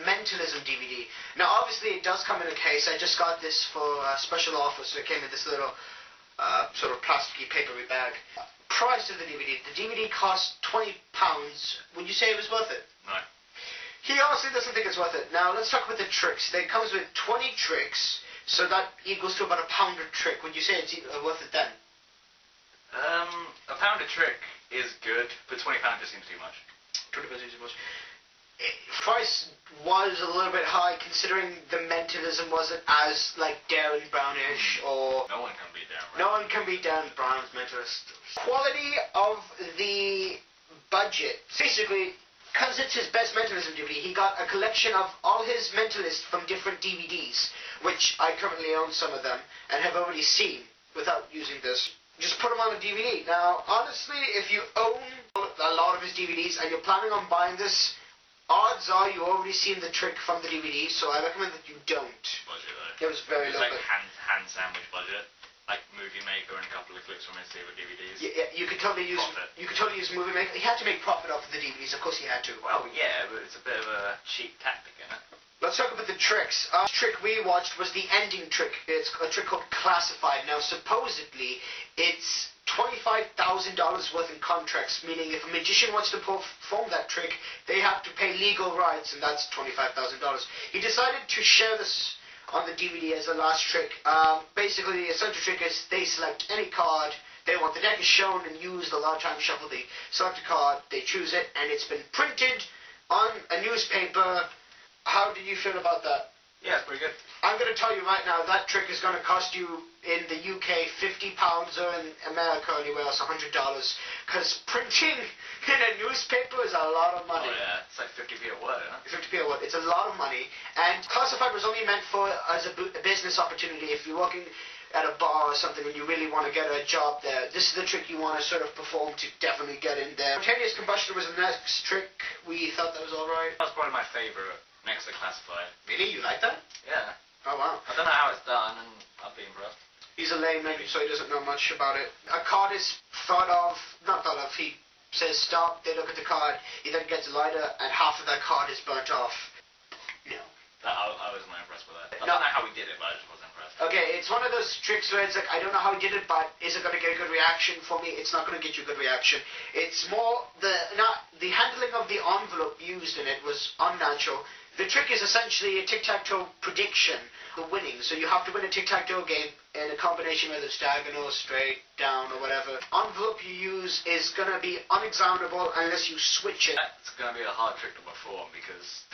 mentalism DVD. Now, obviously, it does come in a case. I just got this for a special offer, so it came in this little sort of plasticky, papery bag. Price of the DVD. The DVD cost £20. Would you say it was worth it? No. He honestly doesn't think it's worth it. Now, let's talk about the tricks. It comes with 20 tricks, so that equals to about £1 a trick. Would you say it's worth it then? A pound a trick is good, but £20 just seems too much. 20 seems too much. Price was a little bit high, considering the mentalism wasn't as, like, Darren Brownish, or... No one can beat Darren Brown. No one can beat Darren Brown's mentalist. Quality of the budget. Basically, because it's his best mentalism DVD, he got a collection of all his mentalists from different DVDs, which I currently own some of them, and have already seen without using this. Just put them on a DVD. Now, honestly, if you own a lot of his DVDs and you're planning on buying this, odds are you've already seen the trick from the DVD, so I recommend that you don't. Budget though. It was very low. It's like hand sandwich budget. Like Movie Maker and a couple of clips from his favorite DVDs. Yeah, you could totally use profit. You could totally use Movie Maker. He had to make profit off of the DVDs, of course he had to. Well, yeah, but it's a bit of a cheap tactic, isn't it? Let's talk about the tricks. The trick we watched was the ending trick. It's a trick called Classified. Now, supposedly, it's $25,000 worth in contracts, meaning if a magician wants to perform that trick, they have to pay legal rights, and that's $25,000. He decided to share this on the DVD as the last trick. Basically, the essential trick is they select any card they want. The deck is shown and used. A lot of times shuffle. They select a card, they choose it, and it's been printed on a newspaper. How do you feel about that? Yeah, it's pretty good. I'm going to tell you right now, that trick is going to cost you in the UK £50, or in America anywhere else $100, because printing in a newspaper is a lot of money. Oh yeah, it's like 50p a word, huh? 50p a word. It's a lot of money, and Classified was only meant for as a business opportunity. If you're working at a bar or something and you really want to get a job there, this is the trick you want to sort of perform to definitely get in there. Spontaneous combustion was the next trick. We thought that was alright. That was probably my favourite next to Classified. Really? You like that? Yeah. Oh wow. I don't know how it's done, and I'd be impressed. He's a layman, so he doesn't know much about it. A card is he says stop, they look at the card, he then gets a lighter, and half of that card is burnt off. No. I wasn't impressed with that. I don't know how he did it, but I just wasn't impressed. Okay, it's one of those tricks where it's like, I don't know how he did it, but is it going to get a good reaction for me? It's not going to get you a good reaction. It's more, the handling of the envelope used in it was unnatural. The trick is essentially a tic-tac-toe prediction, the winning. So you have to win a tic-tac-toe game in a combination whether it's diagonal, straight, down, or whatever. Envelope you use is going to be unexaminable unless you switch it. That's going to be a hard trick to perform because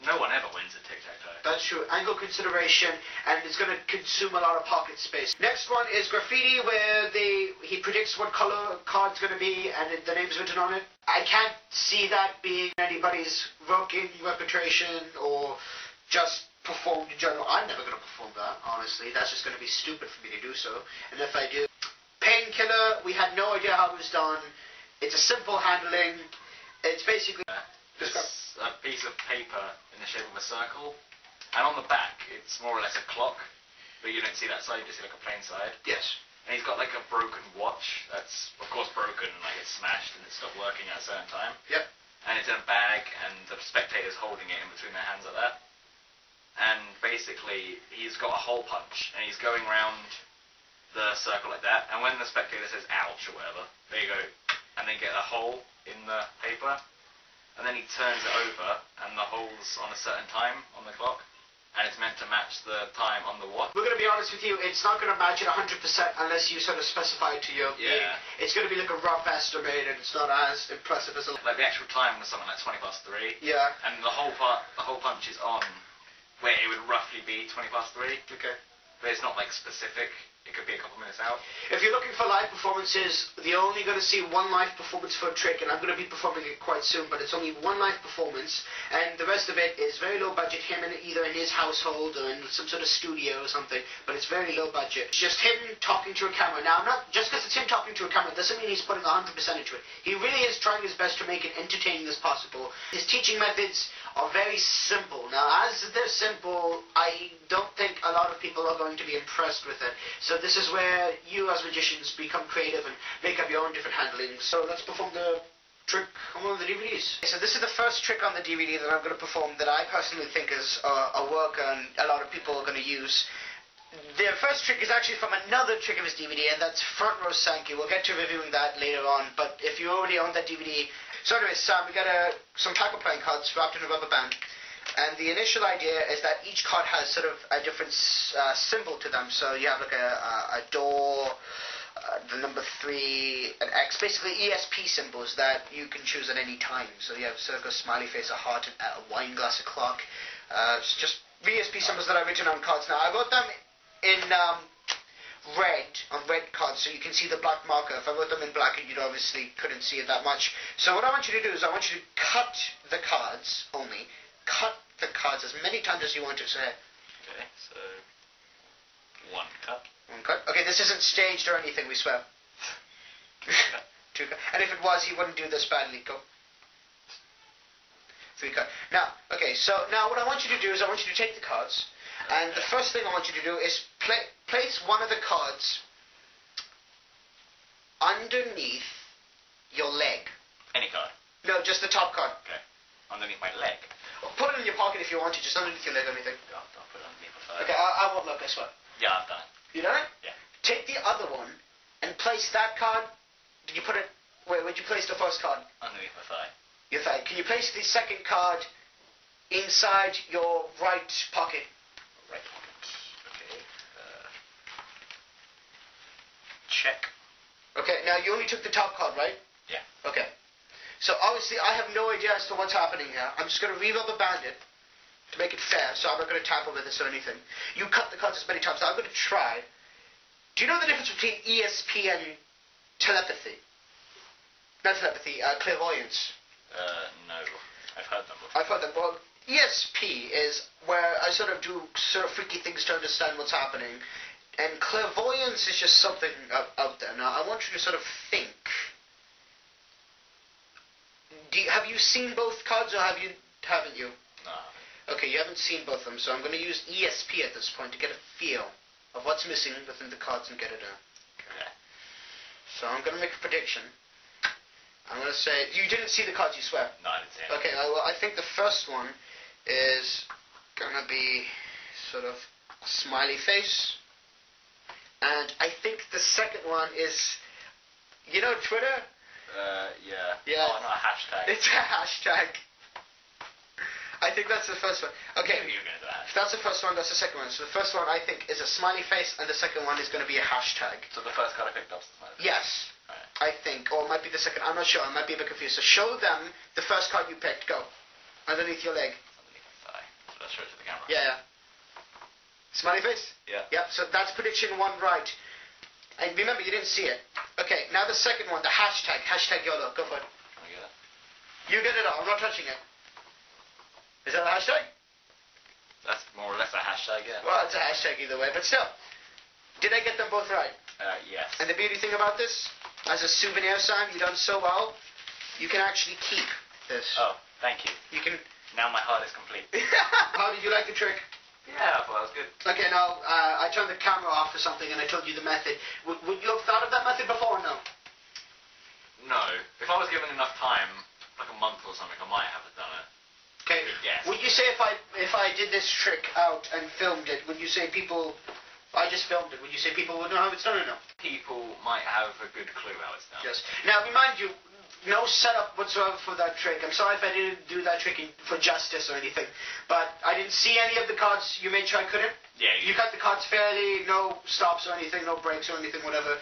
no one ever wins a tic-tac-toe. That's true. Angle consideration, and it's going to consume a lot of pocket space. Next one is graffiti, where he predicts what color card's going to be, and the name's written on it. I can't see that being anybody's working reputation or just performed in general. I'm never going to perform that, honestly. That's just going to be stupid for me to do so. And if I do... Painkiller, we had no idea how it was done. It's a simple handling. It's basically... It's a piece of paper in the shape of a circle, and on the back it's more or less a clock, but you don't see that side, you just see like a plain side. Yes. And he's got like a broken watch that's of course broken, like it's smashed and it stopped working at a certain time. Yep. And it's in a bag and the spectator's holding it in between their hands like that. And basically he's got a hole punch and he's going round the circle like that, and when the spectator says ouch or whatever, there you go, and they get a hole in the paper, and then he turns it over and the hole's on a certain time on the clock. And it's meant to match the time on the watch. We're going to be honest with you, it's not going to match it 100% unless you sort of specify it to your being. It's going to be like a rough estimate, and it's not as impressive as like the actual time was something like 3:20. Yeah. And the whole punch is on where it would roughly be 3:20. Okay. But it's not like specific. It could be a couple minutes out. If you're looking for live performances, you're only going to see one live performance for a trick, and I'm going to be performing it quite soon, but it's only one live performance, and the rest of it is very low budget, him either in his household or in some sort of studio or something, but it's very low budget. It's just him talking to a camera. Now, just because it's him talking to a camera doesn't mean he's putting 100% into it. He really is trying his best to make it entertaining as possible. His teaching methods are very simple. Now, as they're simple, I don't think a lot of people are going to be impressed with it. So this is where you as magicians become creative and make up your own different handlings. So let's perform the trick on one of the DVDs. So this is the first trick on the DVD that I'm going to perform that I personally think is a worker and a lot of people are going to use. The first trick is actually from another trick of his DVD, and that's Front Row Sankey. We'll get to reviewing that later on, but if you already own that DVD... So anyways, we got some pack of playing cards wrapped in a rubber band, and the initial idea is that each card has sort of a different symbol to them. So you have like a door, the number 3, an X, basically ESP symbols that you can choose at any time. So you have circle, smiley face, a heart, a wine glass, a clock. It's just ESP symbols that I've written on cards now. I wrote them in red, on red cards, so you can see the black marker. If I wrote them in black, you obviously couldn't see it that much. So what I want you to do is I want you to cut the cards only. Cut the cards as many times as you want to. So okay, so 1 cut. 1 cut. Okay, this isn't staged or anything, we swear. 2 cut. And if it was, he wouldn't do this badly. Go. 3 cut. Now, okay, so now what I want you to do is I want you to take the cards, and the first thing I want you to do is place one of the cards underneath your leg. Any card? No, just the top card. Okay. Underneath my leg? Or put it in your pocket if you want to, just underneath your leg or anything. Yeah, I'll put it underneath my thigh. Okay, I won't look, I swear. Yeah, I've done it. You done it? Yeah. Take the other one and place that card. Did you put it... Where'd you place the first card? Underneath my thigh. Your thigh. Can you place the second card inside your right pocket? Right pocket. Okay. Check. Okay, now you only took the top card, right? Yeah. Okay. So obviously I have no idea as to what's happening here. I'm just going to re-rubber band it to make it fair, so I'm not going to tamper with this or anything. You cut the cards as many times. I'm going to try. Do you know the difference between ESP and telepathy? Not telepathy, clairvoyance. No. I've heard them before. I've heard them. Well, ESP is where I sort of do sort of freaky things to understand what's happening. And clairvoyance is just something out there. Now, I want you to sort of think. Have you seen both cards, or haven't you? No. Okay, you haven't seen both of them, so I'm going to use ESP at this point to get a feel of what's missing within the cards and get it out. Okay. So I'm going to make a prediction. I'm going to say... You didn't see the cards, you swear? No, I didn't see it. Okay, well, I think the first one is going to be sort of a smiley face. And I think the second one is... You know Twitter? Yeah. Yeah. Oh, not a hashtag. It's a hashtag. I think that's the first one. Okay. You're going to do that. If that's the first one, that's the second one. So the first one, I think, is a smiley face, and the second one is going to be a hashtag. So the first card I picked up is the smiley face? Yes. Right. I think. Or it might be the second. I'm not sure. I might be a bit confused. So show them the first card you picked. Go. Underneath your leg. It's underneath my thigh. So let's show it to the camera. Yeah. Smiley face? Yeah. Yep. So that's prediction 1 right. And remember, you didn't see it. Okay, now the second one, the hashtag. Hashtag YOLO. Go for it. Can I get it? You get it all. I'm not touching it. Is that a hashtag? That's more or less a hashtag, yeah. Well, it's a hashtag either way, but still. Did I get them both right? Yes. And the beauty thing about this, as a souvenir sign, you've done so well, you can actually keep this. Oh, thank you. You can... Now my heart is complete. How did you like the trick? Yeah, I thought that was good. Okay, now, I turned the camera off or something and I told you the method. Would you have thought of that method before or no? No. If I was given enough time, like a month or something, I might have done it. Okay. Yes. Would you say if I did this trick out and filmed it, would you say people... I just filmed it. Would you say people would know how it's done or no? People might have a good clue how it's done. Yes. Now, remind you, no setup whatsoever for that trick. I'm sorry if I didn't do that trick for justice or anything, but I didn't see any of the cards you made sure I couldn't. Yeah. You cut the cards fairly, no stops or anything, no breaks or anything, whatever.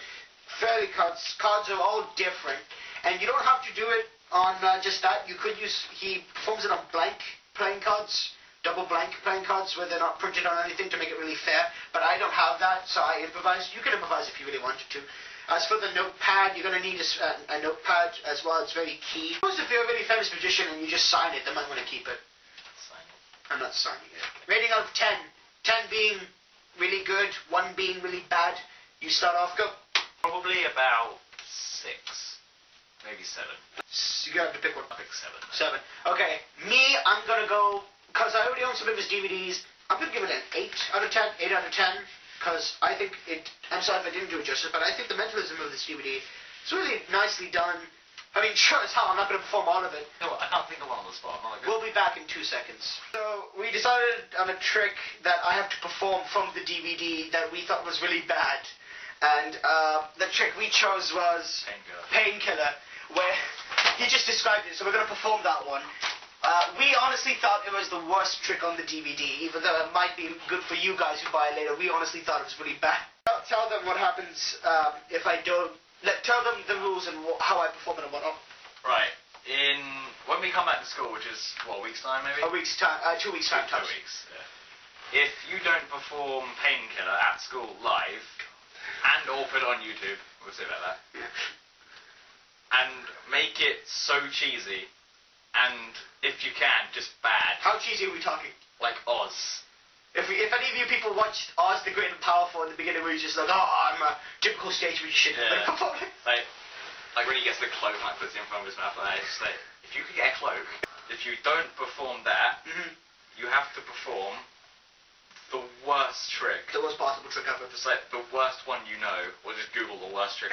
Fairly cuts. Cards are all different, and you don't have to do it on just that. You could use... He performs it on blank playing cards. Double blank playing cards where they're not printed on anything to make it really fair, but I don't have that, so I improvise. You can improvise if you really wanted to. As for the notepad, you're going to need a notepad as well. It's very key. Suppose if you're a really famous magician and you just sign it, they might want to keep it. Sign it. I'm not signing it. Rating out of 10. 10 being really good, 1 being really bad. You start off, go. Probably about 6. Maybe 7. You have to pick one. I'll pick 7. 7. Okay, me, I'm going to go... Because I already own some of his DVDs, I'm going to give it an 8 out of 10, 8 out of 10, because I think it, I'm sorry if I didn't do it justice, but I think the mentalism of this DVD is really nicely done. I mean, sure as hell, I'm not going to perform all of it. You know what, I can't think of one on the spot. I'm not like, We'll be back in 2 seconds. So, we decided on a trick that I have to perform from the DVD that we thought was really bad. And the trick we chose was Painkiller, where he just described it, so we're going to perform that one. We honestly thought it was the worst trick on the DVD, even though it might be good for you guys who buy it later. We honestly thought it was really bad. I'll tell them what happens if I don't... tell them the rules and how I perform it and whatnot. Right. When we come back to school, which is, what, a week's time maybe? A week's time, 2 weeks time. 2 weeks, yeah. If you don't perform Painkiller at school live, and or put it on YouTube, we'll see about that, and make it so cheesy, and if you can, just bad. How cheesy are we talking? Like Oz. If any of you people watched Oz the Great and Powerful in the beginning, where he's just like, oh, I'm a typical stage magician. Yeah. Like when he gets the cloak and like puts it in front of his mouth, like, it's like, if you could get a cloak, if you don't perform that, you have to perform the worst trick. The worst possible trick ever. Just like the worst one you know, or just Google the worst trick.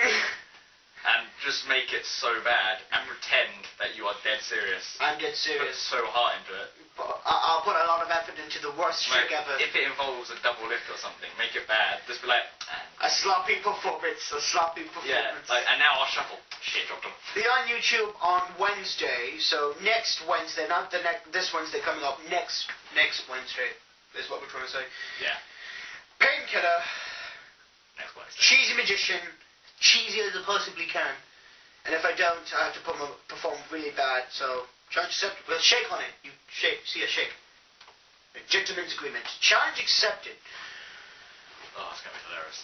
And just make it so bad and pretend that you are dead serious. I'm dead serious. Put so hard into it. I'll put a lot of effort into the worst trick ever. If it involves a double lift or something, make it bad. Just be like... A sloppy performance. Yeah, and now I'll shuffle. Shit, dropped them. Be on YouTube on Wednesday, so next Wednesday, not this Wednesday coming up, next Wednesday is what we're trying to say. Yeah. Painkiller. Next Wednesday. Cheesy magician. Cheesy as I possibly can. And if I don't, I have to perform really bad. So, challenge accepted. Well, shake on it. You shake. See a shake. A gentleman's agreement. Challenge accepted. Oh, it's going to be hilarious.